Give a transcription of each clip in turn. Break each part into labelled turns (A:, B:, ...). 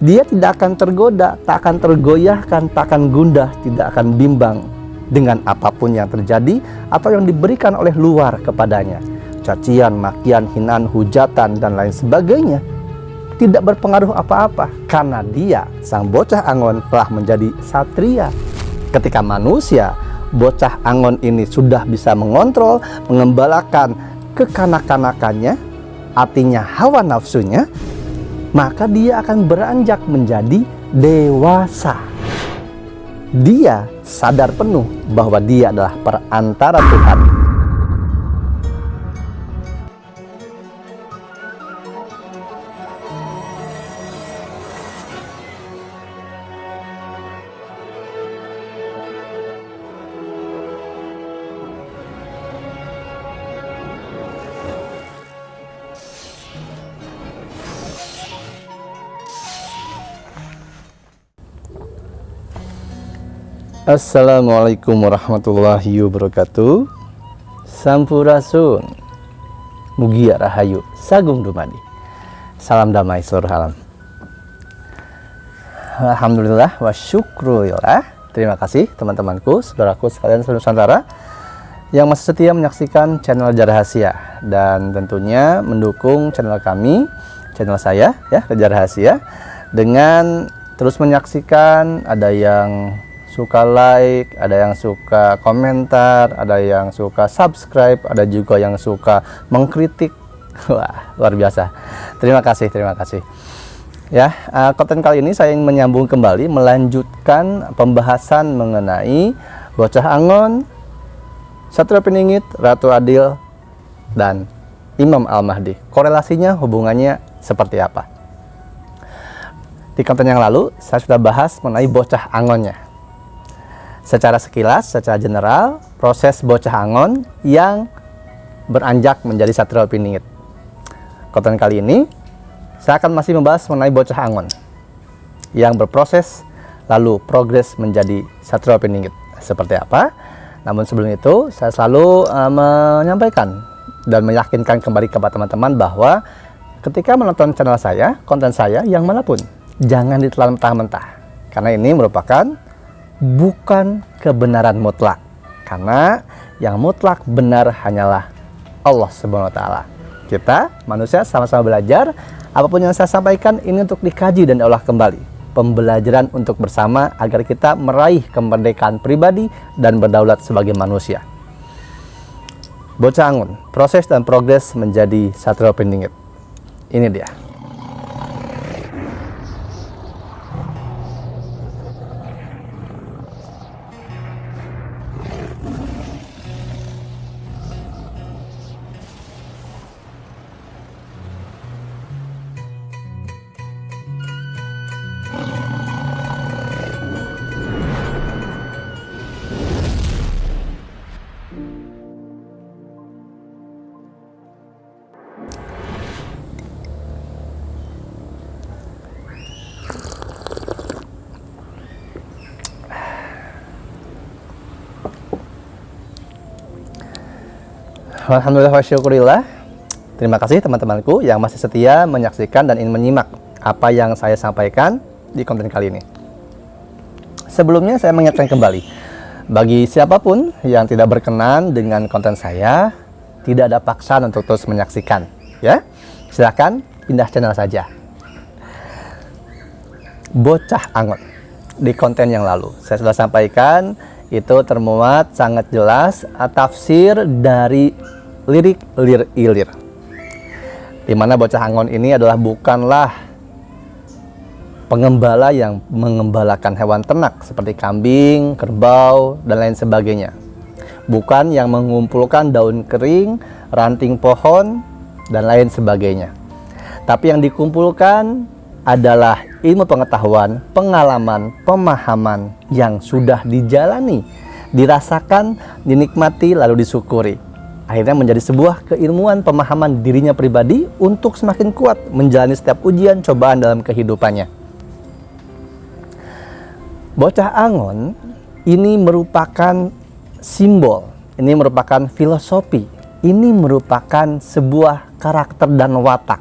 A: Dia tidak akan tergoda, tak akan tergoyahkan, tak akan gundah, tidak akan bimbang dengan apapun yang terjadi atau yang diberikan oleh luar kepadanya. Cacian, makian, hinaan, hujatan, dan lain sebagainya tidak berpengaruh apa-apa, karena dia, sang bocah Angon, telah menjadi satria. Ketika manusia, bocah Angon ini sudah bisa mengontrol, mengembalakan kekanak-kanakannya, artinya hawa nafsunya, maka dia akan beranjak menjadi dewasa. Dia sadar penuh bahwa dia adalah perantara Tuhan. Assalamualaikum warahmatullahi wabarakatuh. Sampurasun, Mugia Rahayu, Sagung Dumadi, salam damai seluruh alam. Alhamdulillah wa syukrulillah. Terima kasih teman-temanku, saudaraku sekalian Nusantara yang masih setia menyaksikan channel Raja Rahasia dan tentunya mendukung channel kami, channel saya ya, Raja Rahasia, dengan terus menyaksikan. Ada yang suka like, ada yang suka komentar, ada yang suka subscribe, ada juga yang suka mengkritik. Wah, luar biasa. Terima kasih, terima kasih. Ya, konten kali ini saya ingin menyambung kembali, melanjutkan pembahasan mengenai bocah Angon, Satrio Piningit, Ratu Adil, dan Imam Al-Mahdi. Korelasinya, hubungannya seperti apa? Di konten yang lalu, saya sudah bahas mengenai bocah Angonnya. Secara sekilas, secara general, proses bocah Angon yang beranjak menjadi Satrio Piningit. Konten kali ini, saya akan masih membahas mengenai bocah Angon yang berproses lalu progres menjadi Satrio Piningit. Seperti apa? Namun sebelum itu, saya selalu menyampaikan dan meyakinkan kembali kepada teman-teman bahwa ketika menonton channel saya, konten saya yang manapun, jangan ditelan mentah-mentah. Karena ini merupakan bukan kebenaran mutlak, karena yang mutlak benar hanyalah Allah Subhanahu wa Ta'ala. Kita manusia sama-sama belajar. Apapun yang saya sampaikan ini untuk dikaji dan diolah kembali, pembelajaran untuk bersama agar kita meraih kemerdekaan pribadi dan berdaulat sebagai manusia. Bocah Angon, proses dan progres menjadi Satrio Piningit. Ini dia. Alhamdulillah wa syukurillah. Terima kasih teman-temanku yang masih setia menyaksikan dan ingin menyimak apa yang saya sampaikan di konten kali ini. Sebelumnya saya mengingatkan kembali, bagi siapapun yang tidak berkenan dengan konten saya, tidak ada paksaan untuk terus menyaksikan, ya. Silahkan pindah channel saja. Bocah Angon, di konten yang lalu saya sudah sampaikan, itu termuat sangat jelas tafsir dari lirik Lir Ilir, di mana bocah Angon ini adalah bukanlah pengembala yang mengembalakan hewan ternak seperti kambing, kerbau, dan lain sebagainya. Bukan yang mengumpulkan daun kering, ranting pohon, dan lain sebagainya. Tapi yang dikumpulkan adalah ilmu pengetahuan, pengalaman, pemahaman yang sudah dijalani, dirasakan, dinikmati, lalu disyukuri. Akhirnya menjadi sebuah keilmuan pemahaman dirinya pribadi untuk semakin kuat menjalani setiap ujian cobaan dalam kehidupannya. Bocah Angon ini merupakan simbol, ini merupakan filosofi, ini merupakan sebuah karakter dan watak.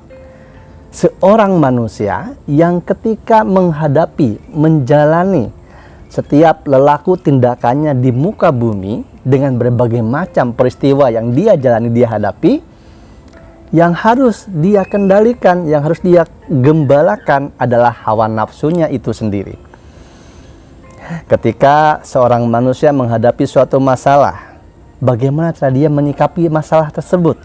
A: seorang manusia yang ketika menghadapi, menjalani setiap lelaku tindakannya di muka bumi dengan berbagai macam peristiwa yang dia jalani, dia hadapi, yang harus dia kendalikan, yang harus dia gembalakan adalah hawa nafsunya itu sendiri. Ketika seorang manusia menghadapi suatu masalah, bagaimana cara dia menyikapi masalah tersebut?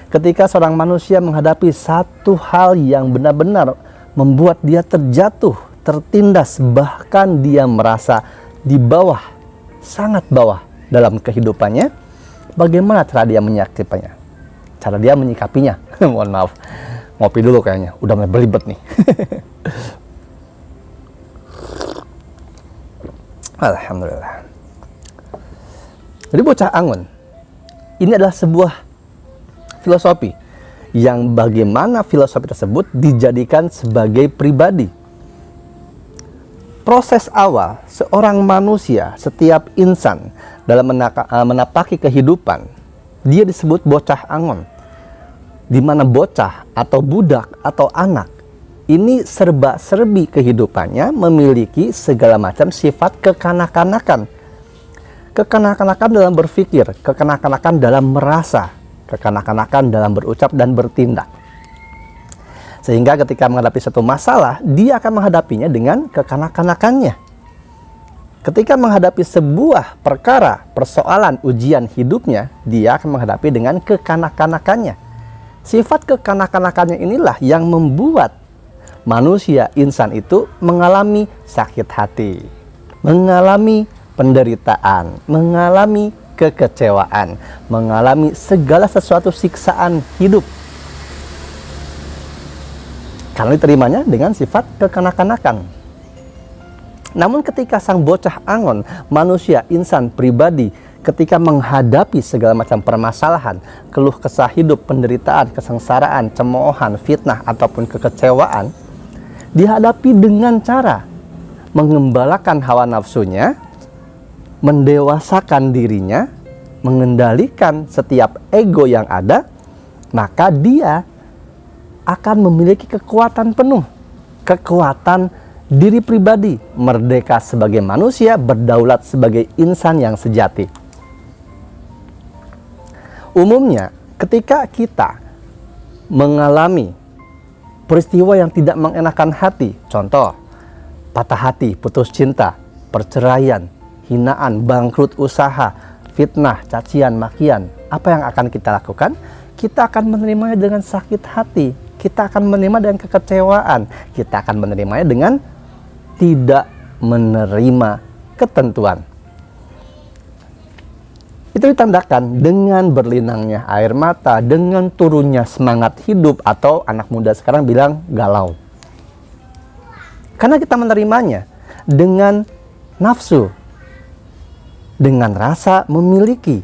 A: Ketika seorang manusia menghadapi satu hal yang benar-benar membuat dia terjatuh, tertindas, bahkan dia merasa di bawah, sangat bawah dalam kehidupannya, bagaimana cara dia menyikapinya? Cara dia menyikapinya, mohon maaf, ngopi dulu kayaknya, udah mulai belibet nih. Alhamdulillah. Jadi bocah Angon, ini adalah sebuah filosofi yang bagaimana filosofi tersebut dijadikan sebagai pribadi. Proses awal seorang manusia, setiap insan dalam menapaki kehidupan, dia disebut bocah Angon, di mana bocah atau budak atau anak ini serba-serbi kehidupannya memiliki segala macam sifat kekanak-kanakan. Kekanak-kanakan dalam berpikir, kekanak-kanakan dalam merasa, kekanak-kanakan dalam berucap dan bertindak. Sehingga ketika menghadapi satu masalah, dia akan menghadapinya dengan kekanak-kanakannya. Ketika menghadapi sebuah perkara, persoalan, ujian hidupnya, dia akan menghadapi dengan kekanak-kanakannya. Sifat kekanak-kanakannya inilah yang membuat manusia, insan itu mengalami sakit hati, mengalami penderitaan, mengalami kekecewaan, mengalami segala sesuatu siksaan hidup. Karena diterimanya dengan sifat kekanak-kanakan. Namun ketika sang bocah Angon, manusia, insan, pribadi, ketika menghadapi segala macam permasalahan, keluh kesah hidup, penderitaan, kesengsaraan, cemoohan, fitnah, ataupun kekecewaan, dihadapi dengan cara mengembalakan hawa nafsunya, mendewasakan dirinya, mengendalikan setiap ego yang ada, maka dia akan memiliki kekuatan penuh, kekuatan diri pribadi, merdeka sebagai manusia, berdaulat sebagai insan yang sejati. Umumnya ketika kita mengalami peristiwa yang tidak mengenakan hati, contoh patah hati, putus cinta, perceraian, hinaan, bangkrut usaha, fitnah, cacian, makian, apa yang akan kita lakukan? Kita akan menerimanya dengan sakit hati, kita akan menerima dengan kekecewaan, kita akan menerimanya dengan tidak menerima ketentuan. Itu ditandakan dengan berlinangnya air mata, dengan turunnya semangat hidup, atau anak muda sekarang bilang galau. Karena kita menerimanya dengan nafsu, dengan rasa memiliki.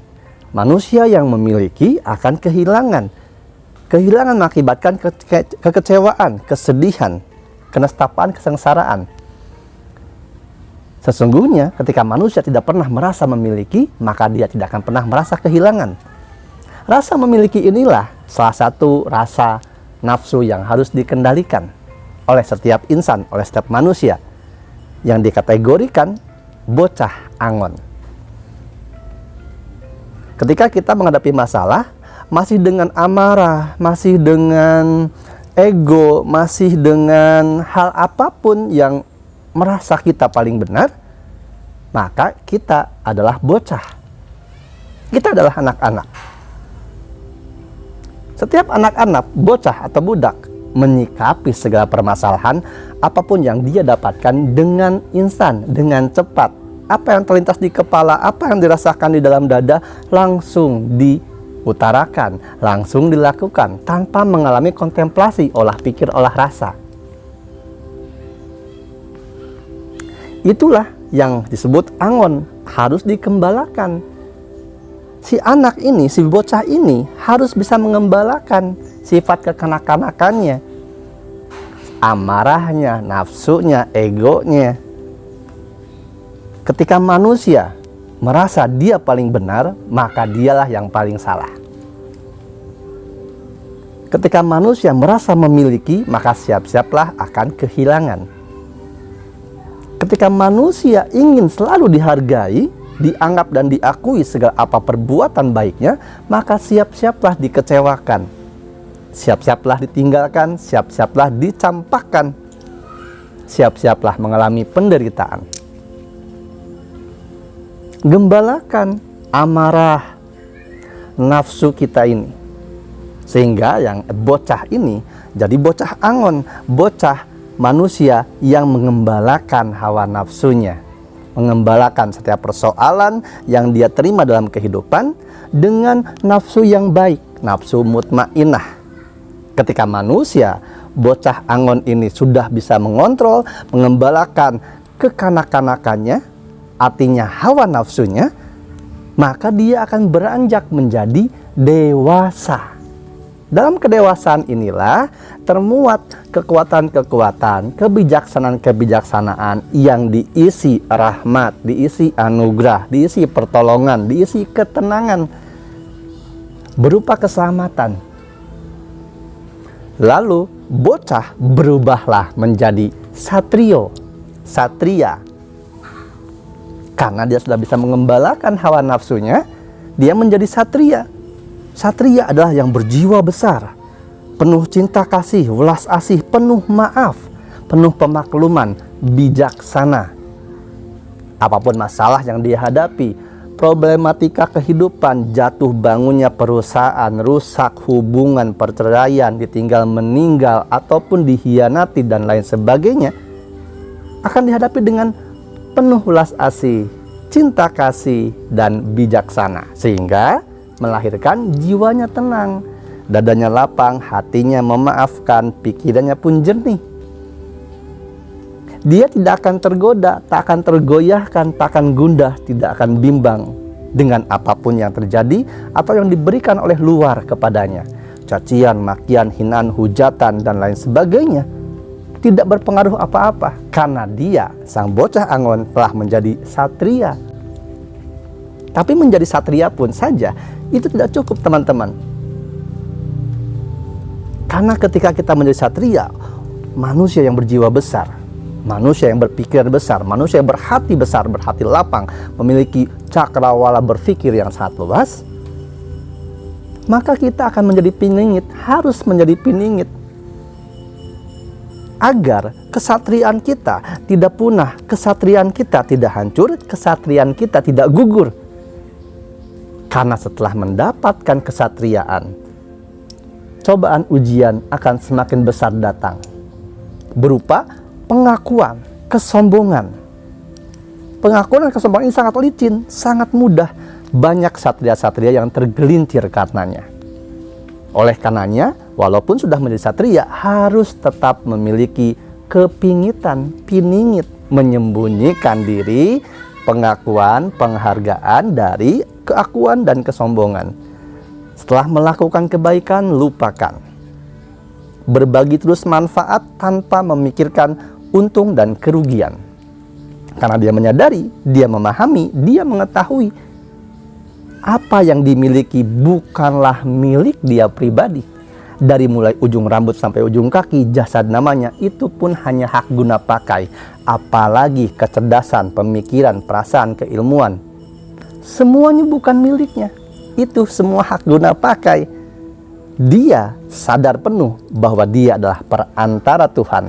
A: Manusia yang memiliki akan kehilangan. Kehilangan mengakibatkan kekecewaan, kesedihan, kenestapaan, kesengsaraan. Sesungguhnya ketika manusia tidak pernah merasa memiliki, maka dia tidak akan pernah merasa kehilangan. Rasa memiliki inilah salah satu rasa nafsu yang harus dikendalikan oleh setiap insan, oleh setiap manusia, yang dikategorikan bocah Angon. Ketika kita menghadapi masalah, masih dengan amarah, masih dengan ego, masih dengan hal apapun yang merasa kita paling benar, maka kita adalah bocah. Kita adalah anak-anak. Setiap anak-anak, bocah atau budak, menyikapi segala permasalahan apapun yang dia dapatkan dengan instan, dengan cepat. Apa yang terlintas di kepala, apa yang dirasakan di dalam dada, langsung diutarakan, langsung dilakukan, tanpa mengalami kontemplasi, olah pikir, olah rasa. Itulah yang disebut Angon, harus dikembalakan. Si anak ini, si bocah ini harus bisa mengembalakan sifat kekanak-kanakannya, amarahnya, nafsunya, egonya. Ketika manusia merasa dia paling benar, maka dialah yang paling salah. Ketika manusia merasa memiliki, maka siap-siaplah akan kehilangan. Ketika manusia ingin selalu dihargai, dianggap dan diakui segala apa perbuatan baiknya, maka siap-siaplah dikecewakan, siap-siaplah ditinggalkan, siap-siaplah dicampakkan, siap-siaplah mengalami penderitaan. Gembalakan amarah nafsu kita ini, sehingga yang bocah ini jadi bocah angon, bocah manusia yang mengembalakan hawa nafsunya, mengembalakan setiap persoalan yang dia terima dalam kehidupan dengan nafsu yang baik, nafsu mutmainah. Ketika manusia, bocah angon ini sudah bisa mengontrol, mengembalakan kekanak-kanakannya, artinya hawa nafsunya, maka dia akan beranjak menjadi dewasa. Dalam kedewasaan inilah termuat kekuatan-kekuatan, kebijaksanaan-kebijaksanaan yang diisi rahmat, diisi anugerah, diisi pertolongan, diisi ketenangan, berupa keselamatan. Lalu bocah berubahlah menjadi satrio, satria. Karena dia sudah bisa mengembalakan hawa nafsunya, dia menjadi satria. Satria adalah yang berjiwa besar, penuh cinta kasih, welas asih, penuh maaf, penuh pemakluman, bijaksana. Apapun masalah yang dia hadapi, problematika kehidupan, jatuh bangunnya perusahaan, rusak hubungan, perceraian, ditinggal meninggal, ataupun dihianati dan lain sebagainya, akan dihadapi dengan penuh welas asih, cinta kasih, dan bijaksana. Sehingga melahirkan jiwanya tenang, dadanya lapang, hatinya memaafkan, pikirannya pun jernih. Dia tidak akan tergoda, tak akan tergoyahkan, tak akan gundah, tidak akan bimbang dengan apapun yang terjadi atau yang diberikan oleh luar kepadanya. Cacian, makian, hinaan, hujatan, dan lain sebagainya tidak berpengaruh apa-apa, karena dia, sang bocah angon, telah menjadi satria. Tapi menjadi satria pun saja itu tidak cukup, teman-teman. Karena ketika kita menjadi satria, manusia yang berjiwa besar, manusia yang berpikiran besar, manusia yang berhati besar, berhati lapang, memiliki cakrawala berpikir yang sangat luas, maka kita akan menjadi piningit, harus menjadi piningit, agar kesatriaan kita tidak punah, kesatriaan kita tidak hancur, kesatriaan kita tidak gugur. Karena setelah mendapatkan kesatriaan, cobaan ujian akan semakin besar datang, berupa pengakuan, kesombongan. Pengakuan dan kesombongan ini sangat licin, sangat mudah. Banyak satria-satria yang tergelincir karenanya. Oleh karenanya, walaupun sudah menjadi satria, harus tetap memiliki kepingitan, piningit, menyembunyikan diri, pengakuan, penghargaan dari keakuan dan kesombongan. Setelah melakukan kebaikan, lupakan. Berbagi terus manfaat tanpa memikirkan untung dan kerugian. Karena dia menyadari, dia memahami, dia mengetahui apa yang dimiliki bukanlah milik dia pribadi. Dari mulai ujung rambut sampai ujung kaki, jasad namanya, itu pun hanya hak guna pakai. Apalagi kecerdasan, pemikiran, perasaan, keilmuan, semuanya bukan miliknya. Itu semua hak guna pakai. Dia sadar penuh bahwa dia adalah perantara Tuhan,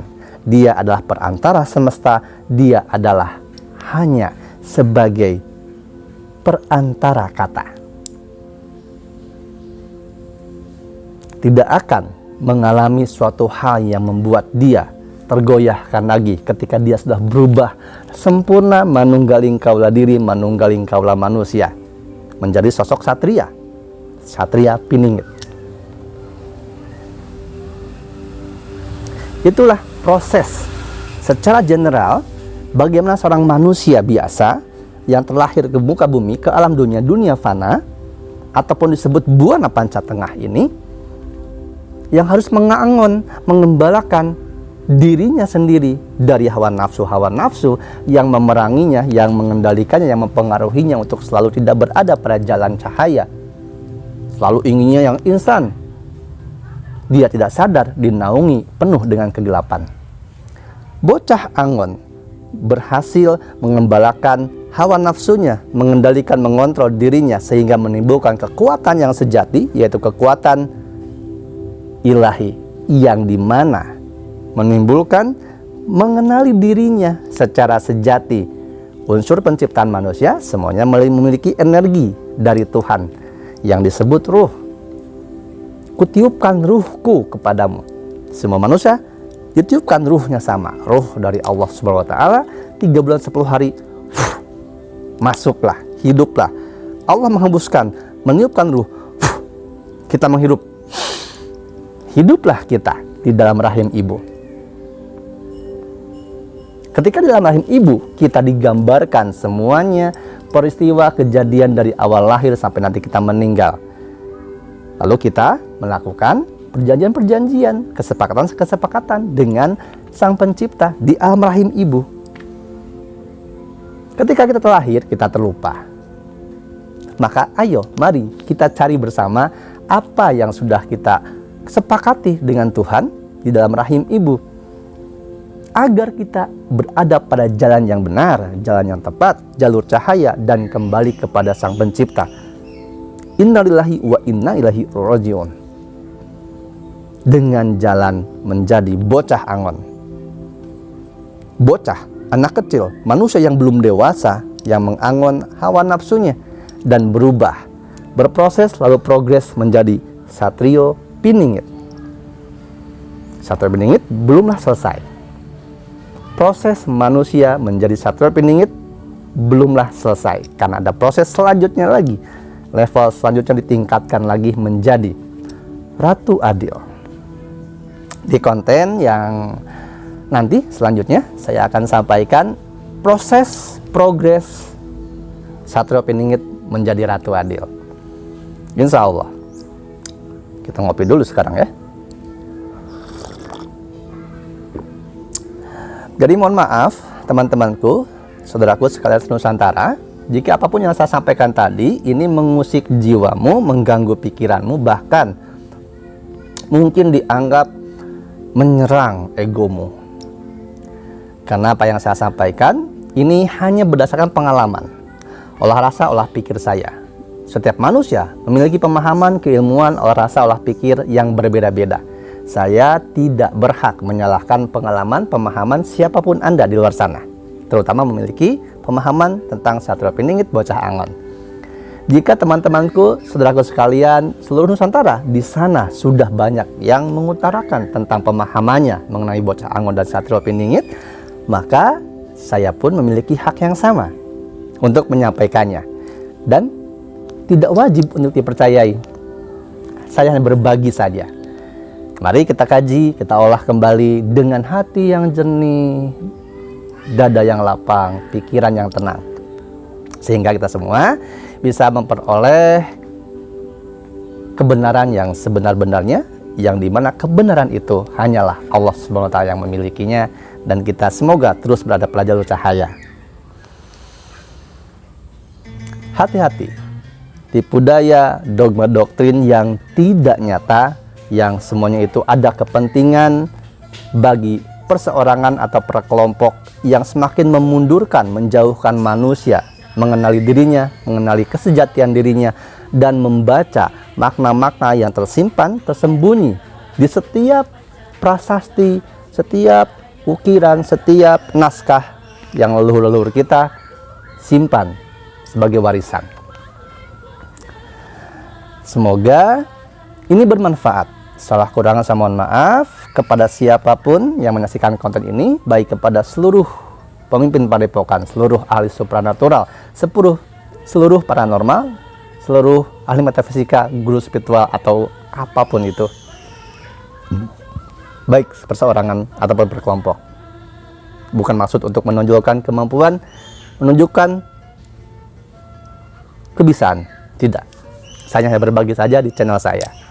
A: dia adalah perantara semesta, dia adalah hanya sebagai perantara kata. Tidak akan mengalami suatu hal yang membuat dia tergoyahkan lagi ketika dia sudah berubah sempurna, manunggaling kaulah diri, manunggaling kaulah manusia, menjadi sosok satria, satria piningit. Itulah proses secara general bagaimana seorang manusia biasa yang terlahir ke muka bumi, ke alam dunia, dunia fana, ataupun disebut buana panca tengah ini, yang harus mengangon, mengembalakan dirinya sendiri dari hawa nafsu yang memeranginya, yang mengendalikannya, yang mempengaruhinya untuk selalu tidak berada pada jalan cahaya, selalu inginnya yang instan, dia tidak sadar dinaungi penuh dengan kegelapan. Bocah Angon berhasil mengembalakan hawa nafsunya, mengendalikan, mengontrol dirinya sehingga menimbulkan kekuatan yang sejati, yaitu kekuatan ilahi, yang dimana menimbulkan mengenali dirinya secara sejati. Unsur penciptaan manusia semuanya memiliki energi dari Tuhan yang disebut ruh. Kutiupkan ruhku kepadamu. Semua manusia ditiupkan ruhnya sama, ruh dari Allah Subhanahu wa taala. 3 bulan 10 hari masuklah, hiduplah. Allah menghembuskan, meniupkan ruh. Kita menghirup. Hiduplah kita di dalam rahim ibu. Ketika di dalam rahim ibu, kita digambarkan semuanya peristiwa kejadian dari awal lahir sampai nanti kita meninggal. Lalu kita melakukan perjanjian-perjanjian, kesepakatan-kesepakatan dengan Sang Pencipta di alam rahim ibu. Ketika kita terlahir, kita terlupa. Maka ayo, mari kita cari bersama apa yang sudah kita sepakati dengan Tuhan di dalam rahim ibu, agar kita berada pada jalan yang benar, jalan yang tepat, jalur cahaya, dan kembali kepada Sang Pencipta. Innalillahi wa inna ilaihi rajiun. Dengan jalan menjadi bocah Angon. Bocah, anak kecil, manusia yang belum dewasa, yang mengangon hawa nafsunya dan berubah, berproses lalu progres menjadi Satrio Piningit. Satrio Piningit belumlah selesai. Proses manusia menjadi Satrio Piningit belumlah selesai, karena ada proses selanjutnya lagi. Level selanjutnya ditingkatkan lagi menjadi Ratu Adil. Di konten yang nanti selanjutnya saya akan sampaikan proses progres Satrio Piningit menjadi Ratu Adil. Insya Allah. Kita ngopi dulu sekarang ya. Jadi mohon maaf teman-temanku, saudaraku sekalian Nusantara, jika apapun yang saya sampaikan tadi ini mengusik jiwamu, mengganggu pikiranmu, bahkan mungkin dianggap menyerang egomu. Karena apa yang saya sampaikan ini hanya berdasarkan pengalaman, olah rasa, olah pikir saya. Setiap manusia memiliki pemahaman, keilmuan, olah rasa, olah pikir yang berbeda-beda. Saya tidak berhak menyalahkan pengalaman, pemahaman siapapun Anda di luar sana, terutama memiliki pemahaman tentang Satrio Piningit bocah Angon. Jika teman-temanku, saudaraku sekalian, seluruh Nusantara di sana sudah banyak yang mengutarakan tentang pemahamannya mengenai bocah Angon dan Satrio Piningit, maka saya pun memiliki hak yang sama untuk menyampaikannya. Dan tidak wajib untuk dipercayai. Saya hanya berbagi saja. Mari kita kaji, kita olah kembali dengan hati yang jernih, dada yang lapang, pikiran yang tenang, sehingga kita semua bisa memperoleh kebenaran yang sebenar-benarnya, yang dimana kebenaran itu hanyalah Allah Subhanahu wa taala yang memilikinya, dan kita semoga terus berada pada jalur cahaya. Hati-hati tipu daya, dogma doktrin yang tidak nyata, yang semuanya itu ada kepentingan bagi perseorangan atau perkelompok yang semakin memundurkan, menjauhkan manusia, mengenali dirinya, mengenali kesejatian dirinya, dan membaca makna-makna yang tersimpan, tersembunyi di setiap prasasti, setiap ukiran, setiap naskah yang leluhur-leluhur kita simpan sebagai warisan. Semoga ini bermanfaat. Salah kurangan saya mohon maaf kepada siapapun yang menyaksikan konten ini, baik kepada seluruh pemimpin padepokan, seluruh ahli supranatural, seluruh paranormal, seluruh ahli metafisika, guru spiritual, atau apapun itu, baik perseorangan ataupun berkelompok. Bukan maksud untuk menonjolkan kemampuan, menunjukkan kebisaan, tidak. Saya hanya berbagi saja di channel saya.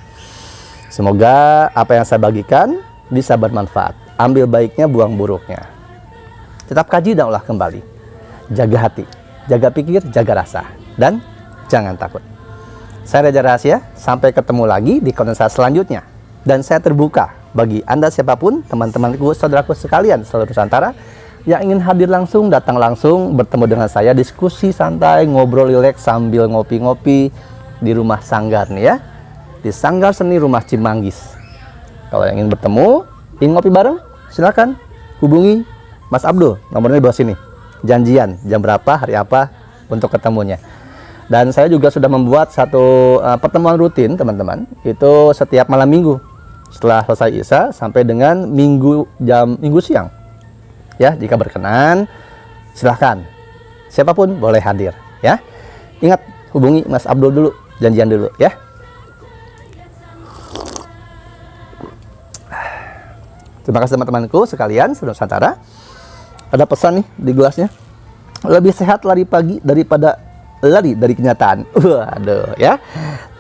A: Semoga apa yang saya bagikan bisa bermanfaat. Ambil baiknya, buang buruknya. Tetap kaji dan olah kembali. Jaga hati, jaga pikir, jaga rasa, dan jangan takut. Saya Raja Rahasia, sampai ketemu lagi di konten saya selanjutnya. Dan saya terbuka bagi Anda siapapun, teman-temanku, saudaraku sekalian seluruh Nusantara yang ingin hadir langsung, datang langsung, bertemu dengan saya, diskusi santai, ngobrol rileks sambil ngopi-ngopi di rumah Sanggar nih ya. Di Sanggar Seni Rumah Cimanggis. Kalau yang ingin bertemu, ingin ngopi bareng, silakan hubungi Mas Abdul, nomornya di bawah sini. Janjian jam berapa, hari apa untuk ketemunya. Dan saya juga sudah membuat satu pertemuan rutin teman-teman, itu setiap malam minggu setelah selesai Isya sampai dengan minggu siang. Ya, jika berkenan silahkan, siapapun boleh hadir ya. Ingat, hubungi Mas Abdul dulu, janjian dulu ya. Terima kasih teman-temanku sekalian seluruh Nusantara. Ada pesan nih di gelasnya, lebih sehat lari pagi daripada lari dari kenyataan. Waduh ya.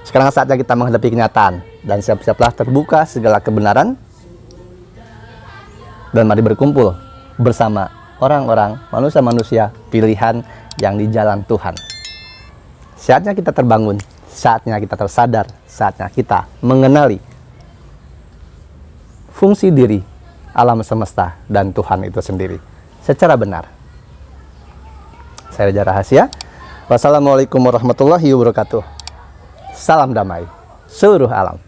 A: Sekarang saatnya kita menghadapi kenyataan dan siap-siaplah terbuka segala kebenaran, dan mari berkumpul bersama orang-orang, manusia-manusia pilihan yang di jalan Tuhan. Saatnya kita terbangun, saatnya kita tersadar, saatnya kita mengenali fungsi diri, alam semesta, dan Tuhan itu sendiri secara benar. Saya Raja Rahasia. Wassalamualaikum warahmatullahi wabarakatuh. Salam damai seluruh alam.